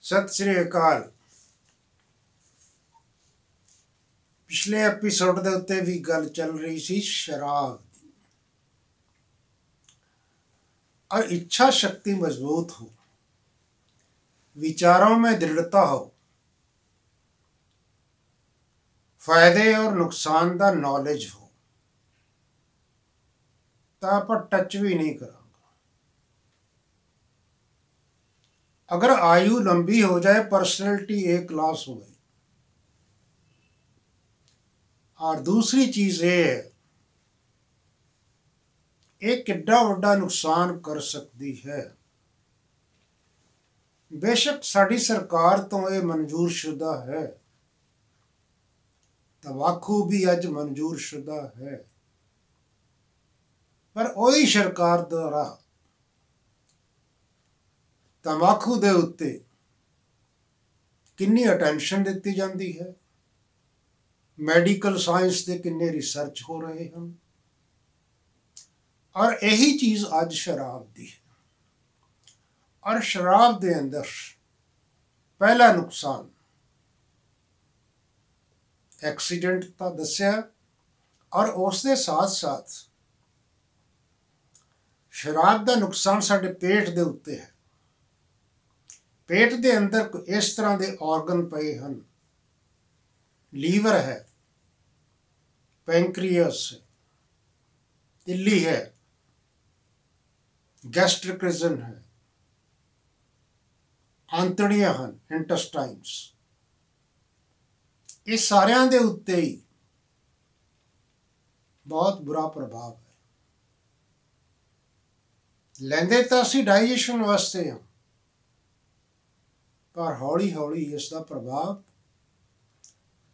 सत श्री अकाल। पिछले एपीसोड के उत्ते भी गल चल रही सी शराब और इच्छा शक्ति मजबूत हो, विचारों में दृढ़ता हो, फायदे और नुकसान का नॉलेज हो तो आप टच भी नहीं करांगा। अगर आयु लंबी हो जाए, पर्सनैलिटी ए क्लास हो गई। और दूसरी चीज ये है, एक किड्डा वड्डा नुकसान कर सकती है। बेशक साड़ी सरकार तो ये मंजूर शुदा है, तंबाकू भी अज मंजूर शुदा है, पर वही सरकार द्वारा तंबाकू दे उत्ते किन्नी अटेंशन दी जाती है, मैडिकल साइंस के किन्ने रिसर्च हो रहे हैं, और यही चीज अज शराब दी है। और शराब के अंदर पहला नुकसान एक्सीडेंट का दस्या, और उसके साथ साथ शराब का नुकसान साडे पेट के उत्ते है। पेट के अंदर इस तरह के ऑर्गन पे हैं, लीवर है, पैंक्रियास है, तिल्ली है, गैस्ट्रिक रीजन है, आंतड़ियां हैं, इंटेस्टाइन्स। इस सारिया के उत्ते ही बहुत बुरा प्रभाव है। लेंदे तो असी डाइजेशन वास्ते हैं, पर हौली हौली इसका प्रभाव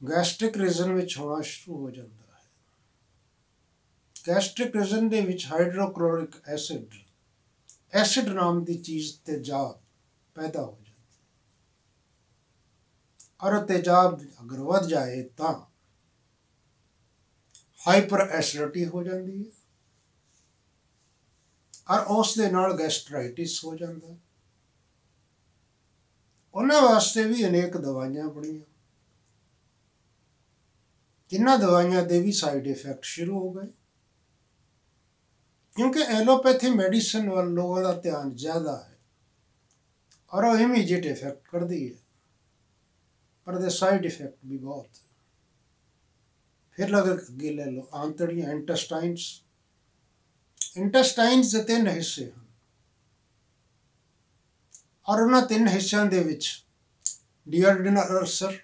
गैस्ट्रिक रीजन में होना शुरू हो जाता है। गैस्ट्रिक रीजन के विच हाइड्रोक्लोरिक एसिड नाम की चीज तेजाब पैदा हो जाती है, और तेजाब अगर वध जाए तो हाइपर एसिडिटी हो जाती है, और उस दे नाल गैस्ट्राइटिस हो जाता है। उन्होंने वास्ते भी अनेक दवाइयां बनिया, जिन्होंने दवाइयां दे भी साइड इफेक्ट शुरू हो गए, क्योंकि एलोपैथी मेडिसिन वाल लोगों का ध्यान ज़्यादा है और वो इमीजिएट इफेक्ट कर दी है, पर दे साइड इफेक्ट भी बहुत है। फिर लगे ले लो आंतड़ियां, इंटेस्टाइन्स के 3 हिस्से हैं, और उन्होंने 3 हिस्सों के विच डियाडिनल अल्सर,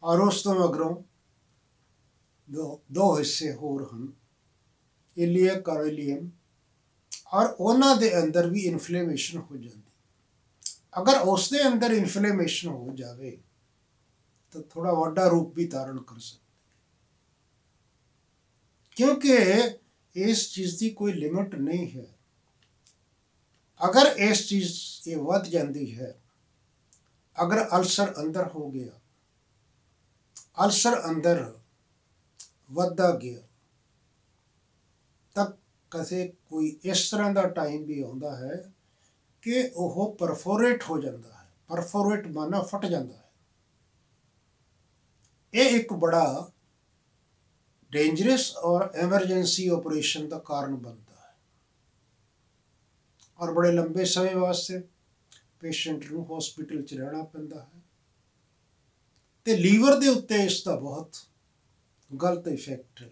और उस तो मगरों दो हिस्से होर हैं, इलियक और इलियम, और उन्होंने दे अंदर भी इन्फ्लेमेशन हो जाती। अगर उसके अंदर इन्फ्लेमेशन हो जाए तो थोड़ा वड्डा रूप भी धारण कर सकते, क्योंकि इस चीज़ की कोई लिमिट नहीं है। अगर इस चीज़ ये वध जाती है, अगर अल्सर अंदर हो गया, अल्सर अंदर वधदा गया, तब कसे कोई इस तरह का टाइम भी आता है कि वह परफोरेट हो जाता है। परफोरेट माना फट जाता है। ये एक बड़ा डेंजरस और एमरजेंसी ऑपरेशन का कारण बनता है, और बड़े लंबे समय वास्ते पेशेंट को हॉस्पिटल च रहना पैंदा है। तो लीवर के उत्ते इसका बहुत गलत इफेक्ट है,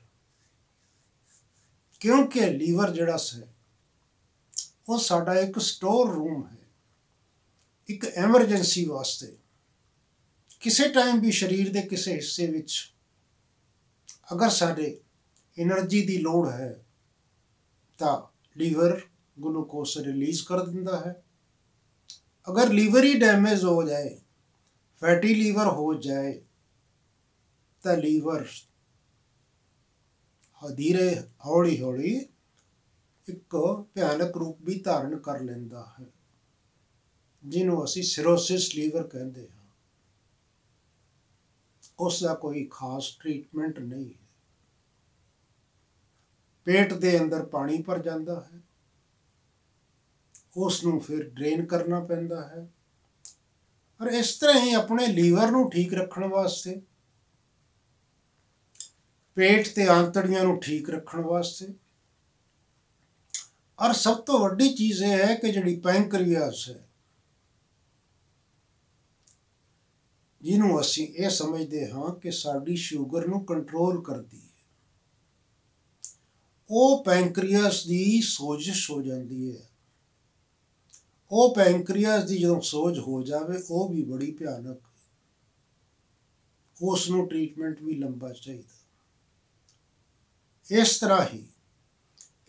क्योंकि लीवर जिहड़ा है वो साडा एक स्टोर रूम है, एक एमरजेंसी वास्ते। किसी टाइम भी शरीर के किसी हिस्से विच अगर साडे एनर्जी की लोड़ है तो लीवर ग्लूकोस रिलीज कर दिंदा है। अगर लीवर ही डैमेज हो जाए, फैटी लीवर हो जाए, तो लीवर धीरे हौली हौली एक भयानक रूप भी धारण कर लेंदा है, जिन्हों असी सिरोसिस लीवर कहते हैं। उसका कोई खास ट्रीटमेंट नहीं है। पेट के अंदर पानी भर जाता है, उसनों फिर ड्रेन करना पैंदा है, ਪਰ ਇਸ ਤਰ੍ਹਾਂ ਹੀ ਆਪਣੇ ਲੀਵਰ ਨੂੰ ਠੀਕ ਰੱਖਣ ਵਾਸਤੇ, ਪੇਟ ਤੇ ਆਂਤੜੀਆਂ ਨੂੰ ਠੀਕ ਰੱਖਣ ਵਾਸਤੇ, ਔਰ ਸਭ ਤੋਂ ਵੱਡੀ ਚੀਜ਼ ਇਹ ਹੈ ਕਿ ਜਿਹੜੀ ਪੈਂਕਰੀਆਸ ਹੈ, ਜਿਹਨੂੰ ਅਸੀਂ ਇਹ ਸਮਝਦੇ ਹਾਂ ਕਿ ਸਾਡੀ ਸ਼ੂਗਰ ਨੂੰ ਕੰਟਰੋਲ ਕਰਦੀ ਹੈ, ਉਹ ਪੈਂਕਰੀਆਸ ਦੀ ਸੋਜਸ਼ ਹੋ ਜਾਂਦੀ ਹੈ। ਉਹ ਪੈਂਕਰੀਆਸ ਦੀ ਜਦੋਂ ਸੋਜ ਹੋ ਜਾਵੇ ਉਹ ਵੀ ਬੜੀ ਭਿਆਨਕ, ਉਸ ਨੂੰ ਟ੍ਰੀਟਮੈਂਟ ਵੀ ਲੰਬਾ ਚਾਹੀਦਾ। ਇਸ ਤਰ੍ਹਾਂ ਹੀ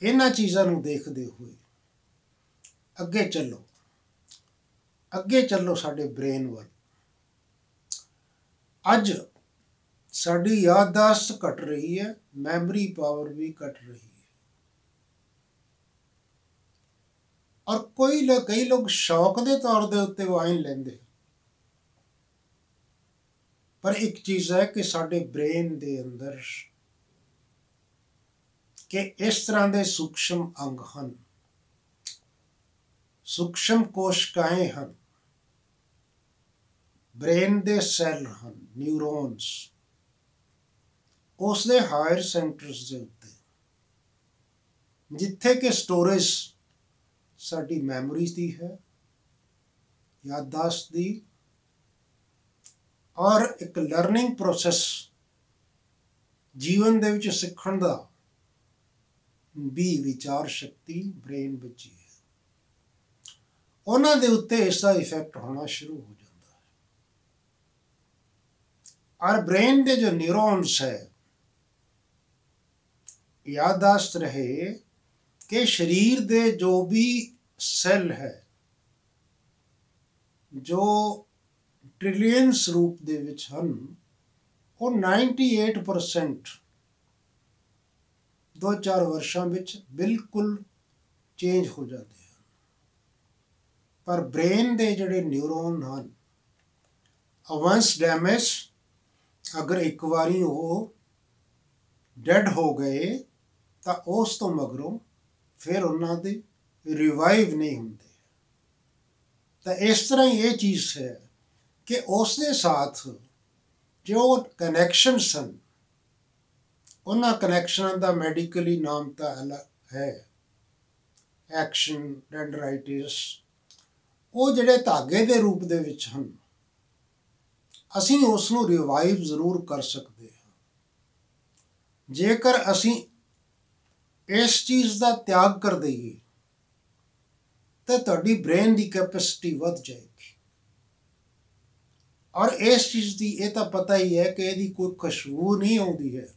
ਇਹਨਾਂ ਚੀਜ਼ਾਂ ਨੂੰ ਦੇਖਦੇ ਹੋਏ ਅੱਗੇ ਚੱਲੋ ਸਾਡੇ ਬ੍ਰੇਨ ਵੱਲ। ਅੱਜ ਸਾਡੀ ਯਾਦਦਾਸ਼ਤ ਘਟ ਰਹੀ ਹੈ, ਮੈਮਰੀ ਪਾਵਰ ਵੀ ਘਟ ਰਹੀ ਹੈ, ਔਰ ਕਈ ਲੋਕ ਸ਼ੌਕ ਦੇ ਤੌਰ ਦੇ ਉੱਤੇ ਵਾਈਨ ਲੈਂਦੇ, ਪਰ ਇੱਕ ਚੀਜ਼ ਹੈ ਕਿ ਸਾਡੇ ਬ੍ਰੇਨ ਦੇ ਅੰਦਰ ਕਿ ਇਸ ਤਰ੍ਹਾਂ ਦੇ ਸੂਖਸ਼ਮ ਅੰਗ ਹਨ, ਸੂਖਸ਼ਮ ਕੋਸ਼ਿਕਾएं ਹਨ, ਬ੍ਰੇਨ ਦੇ ਸੈੱਲ ਹਨ, ਨਿਊਰੋਨਸ, ਉਸ ਦੇ ਹਾਇਰ ਸੈਂਟਰਸ ਦੇ ਉੱਤੇ, ਜਿੱਥੇ ਕਿ ਸਟੋਰੇਜ ਸਾਡੀ ਮੈਮੋਰੀਜ਼ ਦੀ ਹੈ, ਯਾਦਦਾਸ਼ਤ ਦੀ, ਔਰ ਇੱਕ ਲਰਨਿੰਗ ਪ੍ਰੋਸੈਸ, ਜੀਵਨ ਦੇ ਵਿੱਚ ਸਿੱਖਣ ਦਾ ਵੀ ਵਿਚਾਰ ਸ਼ਕਤੀ ਬ੍ਰੇਨ ਵਿੱਚ ਹੀ ਹੈ। ਉਹਨਾਂ ਦੇ ਉੱਤੇ ਇਸ ਦਾ ਇਫੈਕਟ ਹੋਣਾ ਸ਼ੁਰੂ ਹੋ ਜਾਂਦਾ ਹੈ। ਔਰ ਬ੍ਰੇਨ ਦੇ ਜੋ ਨਿਊਰੋਨਸ ਹੈ, ਯਾਦਦਾਸ਼ਤ ਰਹੇ ਕਿ ਸਰੀਰ ਦੇ ਜੋ ਵੀ ਸੈੱਲ ਹੈ, ਜੋ ਟ੍ਰਿਲੀਅਨਸ ਰੂਪ ਦੇ ਵਿੱਚ ਹਨ, ਉਹ 98% 2-4 ਵਰਸ਼ਾਂ ਵਿੱਚ ਬਿਲਕੁਲ ਚੇਂਜ ਹੋ ਜਾਂਦੇ ਹਨ। ਪਰ ਬ੍ਰੇਨ ਦੇ ਜਿਹੜੇ ਨਿਊਰੋਨ ਹਨ, ਵੰਸ ਡੈਮੇਜ, ਅਗਰ ਇੱਕ ਵਾਰੀ ਉਹ ਡੈਡ ਹੋ ਗਏ ਤਾਂ ਉਸ ਤੋਂ ਮਗਰੋਂ ਫਿਰ ਉਹਨਾਂ ਦੇ ਰਿਵਾਈਵ ਨਹੀਂ ਹੁੰਦੇ। ਤਾਂ ਇਸ ਤਰ੍ਹਾਂ ਹੀ ਇਹ ਚੀਜ਼ ਹੈ ਕਿ ਉਸ ਦੇ ਸਾਥ ਜੋ ਕਨੈਕਸ਼ਨਸ ਹਨ, ਉਹਨਾਂ ਕਨੈਕਸ਼ਨਾਂ ਦਾ ਮੈਡੀਕਲੀ ਨਾਮ ਤਾਂ ਅਲੱਗ ਹੈ, ਐਕਸ਼ਨ ਡੈਂਡਰਾਈਟਿਸ, ਉਹ ਜਿਹੜੇ ਧਾਗੇ ਦੇ ਰੂਪ ਦੇ ਵਿੱਚ ਹਨ, ਅਸੀਂ ਉਸ ਨੂੰ ਰਿਵਾਈਵ ਜ਼ਰੂਰ ਕਰ ਸਕਦੇ ਹਾਂ ਜੇਕਰ ਅਸੀਂ ਇਸ ਚੀਜ਼ ਦਾ ਤਿਆਗ ਕਰ ਦਈਏ ਤਾਂ ਤੁਹਾਡੀ ਬ੍ਰੇਨ ਦੀ ਕੈਪੈਸਿਟੀ ਵੱਧ ਜਾਏਗੀ। ਔਰ ਇਸ ਚੀਜ਼ ਦੀ ਇਹ ਤਾਂ ਪਤਾ ਹੀ ਹੈ ਕਿ ਇਹਦੀ ਕੋਈ ਖੁਸ਼ਬੂ ਨਹੀਂ ਆਉਂਦੀ ਹੈ,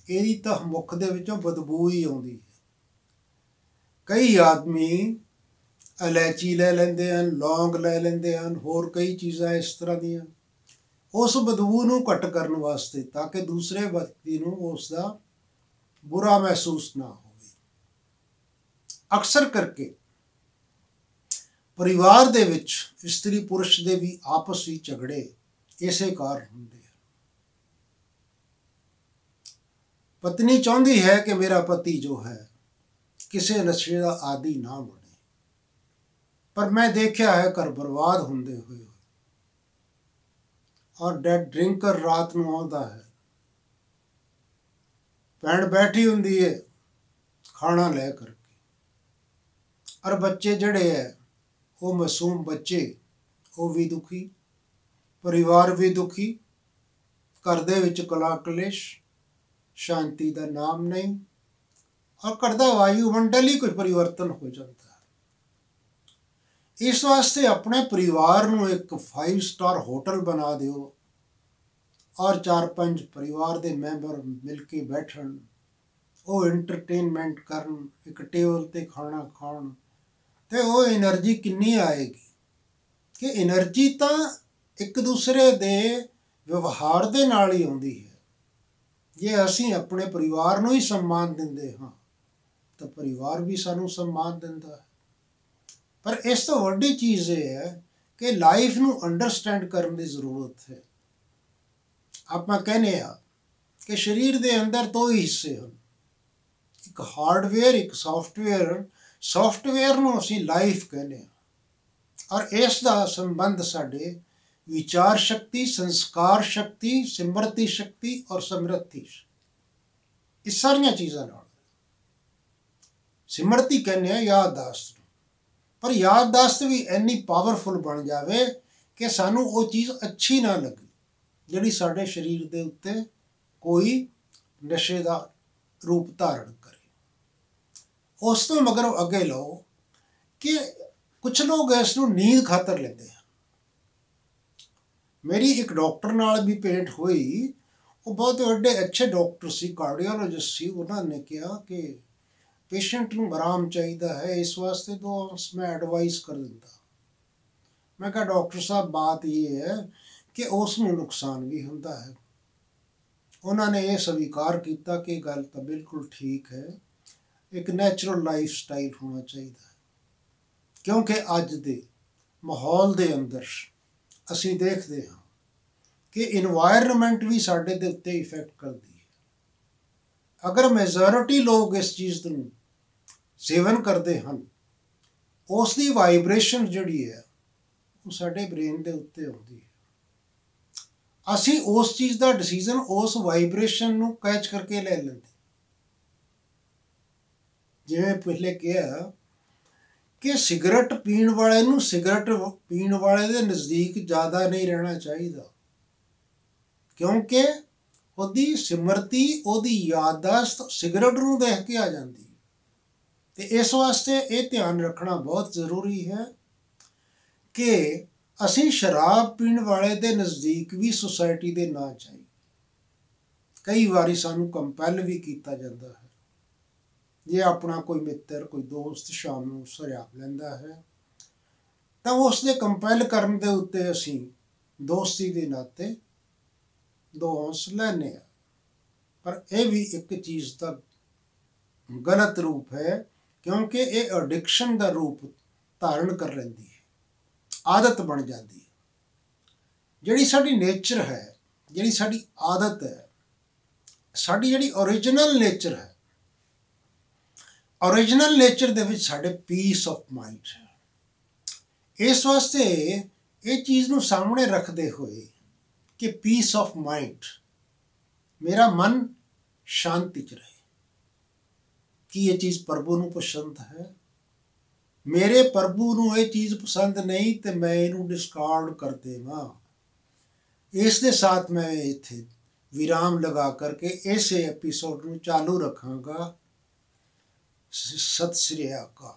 ਇਹਦੀ ਤਾਂ ਮੁੱਖ ਦੇ ਵਿੱਚੋਂ ਬਦਬੂ ਹੀ ਆਉਂਦੀ ਹੈ। ਕਈ ਆਦਮੀ ਇਲਾਇਚੀ ਲੈ ਲੈਂਦੇ ਹਨ, ਲੌਂਗ ਲੈ ਲੈਂਦੇ ਹਨ, ਹੋਰ ਕਈ ਚੀਜ਼ਾਂ ਇਸ ਤਰ੍ਹਾਂ ਦੀਆਂ, ਉਸ ਬਦਬੂ ਨੂੰ ਘੱਟ ਕਰਨ ਵਾਸਤੇ, ਤਾਂ ਕਿ ਦੂਸਰੇ ਵਿਅਕਤੀ ਨੂੰ ਉਸ ਦਾ ਬੁਰਾ ਮਹਿਸੂਸ ਨਾ ਹੋਵੇ। ਅਕਸਰ ਕਰਕੇ ਪਰਿਵਾਰ ਦੇ ਵਿੱਚ ਇਸਤਰੀ ਪੁਰਸ਼ ਦੇ ਵੀ ਆਪਸ ਵਿੱਚ ਝਗੜੇ ਇਸੇ ਕਾਰਨ ਹੁੰਦੇ ਹਨ। ਪਤਨੀ ਚਾਹੁੰਦੀ ਹੈ ਕਿ ਮੇਰਾ ਪਤੀ ਜੋ ਹੈ ਕਿਸੇ ਨਸ਼ੇ ਦਾ ਆਦੀ ਨਾ ਬਣੇ, ਪਰ ਮੈਂ ਦੇਖਿਆ ਹੈ ਘਰ ਬਰਬਾਦ ਹੁੰਦੇ ਹੋਏ, ਔਰ ਡੈਡ ਡਰਿੰਕਰ ਰਾਤ ਨੂੰ ਆਉਂਦਾ ਹੈ, ਭੈਣ ਬੈਠੀ ਹੁੰਦੀ ਹੈ ਖਾਣਾ ਲੈ ਕਰਕੇ, ਔਰ ਬੱਚੇ ਜਿਹੜੇ ਹੈ ਉਹ ਮਾਸੂਮ ਬੱਚੇ, ਉਹ ਵੀ ਦੁਖੀ, ਪਰਿਵਾਰ ਵੀ ਦੁਖੀ, ਘਰ ਦੇ ਵਿੱਚ ਕਲਾ ਕਲੇਸ਼, ਸ਼ਾਂਤੀ ਦਾ ਨਾਮ ਨਹੀਂ, ਔਰ ਘਰ ਦਾ ਵਾਯੂਮੰਡਲ ਹੀ ਕੋਈ ਪਰਿਵਰਤਨ ਹੋ ਜਾਂਦਾ ਹੈ। ਇਸ ਵਾਸਤੇ ਆਪਣੇ ਪਰਿਵਾਰ ਨੂੰ ਇੱਕ 5 ਸਟਾਰ ਹੋਟਲ ਬਣਾ ਦਿਓ, ਔਰ 4-5 ਪਰਿਵਾਰ ਦੇ ਮੈਂਬਰ ਮਿਲ ਕੇ ਬੈਠਣ, ਉਹ ਇੰਟਰਟੇਨਮੈਂਟ ਕਰਨ, ਇੱਕ ਟੇਬਲ 'ਤੇ ਖਾਣਾ ਖਾਣ, ਤੇ ਉਹ એનર્ਜੀ ਕਿੰਨੀ ਆਏਗੀ ਕਿ એનર્ਜੀ ਤਾਂ ਇੱਕ ਦੂਸਰੇ ਦੇ ਵਿਵਹਾਰ ਦੇ ਨਾਲ ਹੀ ਆਉਂਦੀ ਹੈ। ਜੇ ਅਸੀਂ ਆਪਣੇ ਪਰਿਵਾਰ ਨੂੰ ਹੀ ਸਨਮਾਨ ਦਿੰਦੇ ਹਾਂ ਤਾਂ ਪਰਿਵਾਰ ਵੀ ਸਾਨੂੰ ਸਨਮਾਨ ਦਿੰਦਾ ਹੈ। ਪਰ ਇਸ ਤੋਂ ਵੱਡੀ ਚੀਜ਼ ਇਹ ਹੈ ਕਿ ਲਾਈਫ ਨੂੰ ਅੰਡਰਸਟੈਂਡ ਕਰਨ ਦੀ ਜ਼ਰੂਰਤ ਹੈ। ਆਪਾਂ ਕਹਿੰਦੇ ਹਾਂ ਕਿ ਸਰੀਰ ਦੇ ਅੰਦਰ 2 ਹੀ ਹਿੱਸੇ ਹਨ, ਇੱਕ ਹਾਰਡਵੇਅਰ, ਇੱਕ ਸਾਫਟਵੇਅਰ। ਸਾਫਟਵੇਅਰ ਨੂੰ ਅਸੀਂ ਲਾਈਫ ਕਹਿੰਦੇ ਹਾਂ, ਔਰ ਇਸ ਦਾ ਸੰਬੰਧ ਸਾਡੇ ਵਿਚਾਰ ਸ਼ਕਤੀ, ਸੰਸਕਾਰ ਸ਼ਕਤੀ, ਸਿਮਰਤੀ ਸ਼ਕਤੀ ਔਰ ਸਮਰੱਥੀ, ਇਹ ਸਾਰੀਆਂ ਚੀਜ਼ਾਂ ਨਾਲ। ਸਿਮਰਤੀ ਕਹਿੰਦੇ ਆ ਯਾਦਦਾਸ਼ਤ ਨੂੰ, ਪਰ ਯਾਦਦਾਸ਼ਤ ਵੀ ਇੰਨੀ ਪਾਵਰਫੁਲ ਬਣ ਜਾਵੇ ਕਿ ਸਾਨੂੰ ਉਹ ਚੀਜ਼ ਅੱਛੀ ਨਾ ਲੱਗੇ ਜਿਹੜੀ ਸਾਡੇ ਸਰੀਰ ਦੇ ਉੱਤੇ ਕੋਈ ਨਸ਼ੇ ਦਾ ਰੂਪ ਧਾਰਨ ਕਰੇ। ਉਸ ਤੋਂ ਮਗਰੋਂ ਅੱਗੇ ਲਓ ਕਿ ਕੁਛ ਲੋਕ ਇਸ ਨੂੰ ਨੀਂਦ ਖਾਤਰ ਲੈਂਦੇ ਹਨ। ਮੇਰੀ ਇੱਕ ਡਾਕਟਰ ਨਾਲ ਵੀ ਭੇਂਟ ਹੋਈ, ਉਹ ਬਹੁਤ ਵੱਡੇ ਅੱਛੇ ਡਾਕਟਰ ਸੀ, ਕਾਰਡੀਓਲੋਜਿਸਟ ਸੀ। ਉਹਨਾਂ ਨੇ ਕਿਹਾ ਕਿ ਪੇਸ਼ੈਂਟ ਨੂੰ ਆਰਾਮ ਚਾਹੀਦਾ ਹੈ, ਇਸ ਵਾਸਤੇ ਤਾਂ ਮੈਂ ਐਡਵਾਈਸ ਕਰ ਦਿੰਦਾ। ਮੈਂ ਕਿਹਾ ਡਾਕਟਰ ਸਾਹਿਬ ਬਾਤ ਇਹ ਹੈ ਕਿ ਉਸ ਨੂੰ ਨੁਕਸਾਨ ਵੀ ਹੁੰਦਾ ਹੈ। ਉਹਨਾਂ ਨੇ ਇਹ ਸਵੀਕਾਰ ਕੀਤਾ ਕਿ ਗੱਲ ਤਾਂ ਬਿਲਕੁਲ ਠੀਕ ਹੈ, ਇੱਕ ਨੈਚੁਰਲ ਲਾਈਫ ਸਟਾਈਲ ਹੋਣਾ ਚਾਹੀਦਾ ਹੈ। ਕਿਉਂਕਿ ਅੱਜ ਦੇ ਮਾਹੌਲ ਦੇ ਅੰਦਰ ਅਸੀਂ ਦੇਖਦੇ ਹਾਂ ਕਿ ਇਨਵਾਇਰਨਮੈਂਟ ਵੀ ਸਾਡੇ ਦੇ ਉੱਤੇ ਇਫੈਕਟ ਕਰਦੀ ਹੈ। ਅਗਰ ਮੈਜੋਰਿਟੀ ਲੋਕ ਇਸ ਚੀਜ਼ ਨੂੰ ਸੇਵਨ ਕਰਦੇ ਹਨ, ਉਸ ਦੀ ਵਾਈਬ੍ਰੇਸ਼ਨ ਜਿਹੜੀ ਹੈ ਉਹ ਸਾਡੇ ਬ੍ਰੇਨ ਦੇ ਉੱਤੇ ਆਉਂਦੀ ਹੈ। ਅਸੀਂ ਉਸ ਚੀਜ਼ ਦਾ ਡਿਸੀਜ਼ਨ ਉਸ ਵਾਈਬ੍ਰੇਸ਼ਨ ਨੂੰ ਕੈਚ ਕਰਕੇ ਲੈ ਲੈਂਦੇ। ਜਿਵੇਂ ਪਹਿਲੇ ਕਿਹਾ ਕਿ ਸਿਗਰਟ ਪੀਣ ਵਾਲੇ ਨੂੰ ਸਿਗਰਟ ਪੀਣ ਵਾਲੇ ਦੇ ਨਜ਼ਦੀਕ ਜ਼ਿਆਦਾ ਨਹੀਂ ਰਹਿਣਾ ਚਾਹੀਦਾ, ਕਿਉਂਕਿ ਉਹਦੀ ਸਿਮਰਤੀ, ਉਹਦੀ ਯਾਦਦਾਸ਼ਤ ਸਿਗਰਟ ਨੂੰ ਦੇਖ ਕੇ ਆ ਜਾਂਦੀ ਹੈ। ਤੇ ਇਸ ਵਾਸਤੇ ਇਹ ਧਿਆਨ ਰੱਖਣਾ ਬਹੁਤ ਜ਼ਰੂਰੀ ਹੈ ਕਿ ਅਸੀਂ ਸ਼ਰਾਬ ਪੀਣ ਵਾਲੇ ਦੇ ਨਜ਼ਦੀਕ ਵੀ ਸੁਸਾਇਟੀ ਦੇ ਨਾ ਜਾਈਏ। ਕਈ ਵਾਰੀ ਸਾਨੂੰ ਕੰਪੈਲ ਵੀ ਕੀਤਾ ਜਾਂਦਾ ਹੈ। ਜੇ ਆਪਣਾ ਕੋਈ ਮਿੱਤਰ, ਕੋਈ ਦੋਸਤ ਸ਼ਾਮ ਨੂੰ ਸ਼ਰਾਬ ਲੈਂਦਾ ਹੈ ਤਾਂ ਉਸ ਦੇ ਕੰਪੈਲ ਕਰਨ ਦੇ ਉੱਤੇ ਅਸੀਂ ਦੋਸਤੀ ਦੇ ਨਾਤੇ ਦੋ ਹੌਂਸ ਲੈਂਦੇ ਹਾਂ। ਪਰ ਇਹ ਵੀ ਇੱਕ ਚੀਜ਼ ਦਾ ਗਲਤ ਰੂਪ ਹੈ, ਕਿਉਂਕਿ ਇਹ ਐਡਿਕਸ਼ਨ ਦਾ ਰੂਪ ਧਾਰਨ ਕਰ ਲੈਂਦੀ ਹੈ, ਆਦਤ ਬਣ ਜਾਂਦੀ ਹੈ। ਜਿਹੜੀ ਸਾਡੀ ਨੇਚਰ ਹੈ, ਜਿਹੜੀ ਸਾਡੀ ਆਦਤ ਹੈ, ਸਾਡੀ ਜਿਹੜੀ ਓਰੀਜਨਲ ਨੇਚਰ ਹੈ, ਓਰੀਜਨਲ ਨੇਚਰ ਦੇ ਵਿੱਚ ਸਾਡੇ ਪੀਸ ਆਫ ਮਾਈਂਡ ਹੈ। ਇਸ ਵਾਸਤੇ ਇਹ ਚੀਜ਼ ਨੂੰ ਸਾਹਮਣੇ ਰੱਖਦੇ ਹੋਏ ਕਿ ਪੀਸ ਆਫ ਮਾਈਂਡ, ਮੇਰਾ ਮਨ ਸ਼ਾਂਤੀ 'ਚ ਰਹੇ। ਕੀ ਇਹ ਚੀਜ਼ ਪ੍ਰਭੂ ਨੂੰ ਪਸੰਦ ਹੈ? ਮੇਰੇ ਪ੍ਰਭੂ ਨੂੰ ਇਹ ਚੀਜ਼ ਪਸੰਦ ਨਹੀਂ ਤੇ ਮੈਂ ਇਹਨੂੰ ਡਿਸਕਾਰਡ ਕਰ ਦੇਵਾਂ। ਇਸ ਦੇ ਸਾਥ ਮੈਂ ਇੱਥੇ ਵਿਰਾਮ ਲਗਾ ਕਰਕੇ ਇਸੇ ਐਪੀਸੋਡ ਨੂੰ ਚਾਲੂ ਰੱਖਾਂਗਾ। ਸਤਿ ਸ੍ਰੀ ਅਕਾਲ।